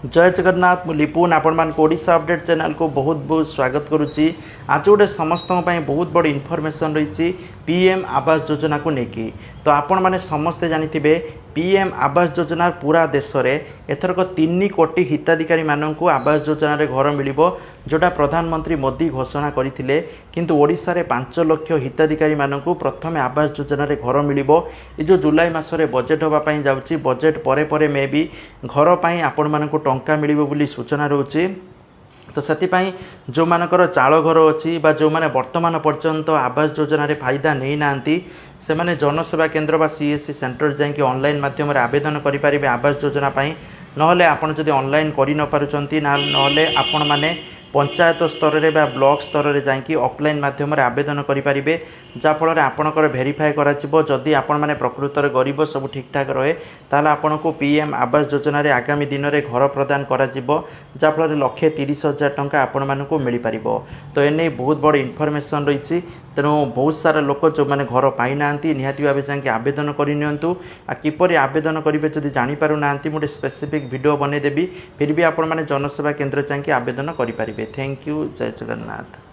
जय जगन्नाथ मु लिपुन आपण ओडिशा अपडेट चैनल को बहुत बहुत स्वागत करुच्ची। आज गोटे समस्त बहुत बड़ी इनफॉरमेशन रही पीएम आवास योजना को लेकिन। तो आपण मैंने समस्ते जानी पीएम आवास योजना पूरा देश में एथरक 3 कोटी हिताधिकारी मानक आवास योजना घर मिल जोटा प्रधानमंत्री मोदी घोषणा करते किंतु ओडिशा रे 5 लाख हिताधिकारी मानक प्रथम आवास योजना घर मिल जो जुलाई मासरे बजेट होगापाई जाऊँगी बजेट परे मे भी घर पर आपण मानक टंका मिल बोली सूचना रोचे। तो से जो मानकर चाल घर अच्छी जो मैंने वर्तमान पर्यंत आवास योजना फायदा नहीं ना से माने जनसेवा केंद्र बा सीएससी सेंटर जाकि ऑनलाइन माध्यम आवेदन करेंगे आवास योजना ना आपड़ जब ऑनलाइन कर न पार्टी ना आपण मैंने पंचायत स्तर में ब्लॉक स्तर में जाकि ऑफलाइन माध्यम आवेदन करेंगे जहाँफल आपणकर भेरीफाए करी आपण मैंने प्रकृत गरीब सब ठीक ठाक रहे ताल आपण को पीएम आवास योजना आगामी दिन में घर प्रदान करा जहाँफल 1,30,000 टंका आपण मानक मिल पार। तो एने बहुत बड़ इनफॉरमेशन रही तेणु बहुत सारा लोक जो मैंने घर पाई ना निहाती भाव जाकि आवेदन करनी किपर आवेदन करेंगे जब जापर ना मुझे स्पेसिफिक वीडियो बनईदेवी फिर भी आपण मैंने जनसेवा केंद्र जाकि आवेदन करेंगे। Thank you. जय जगन्नाथ।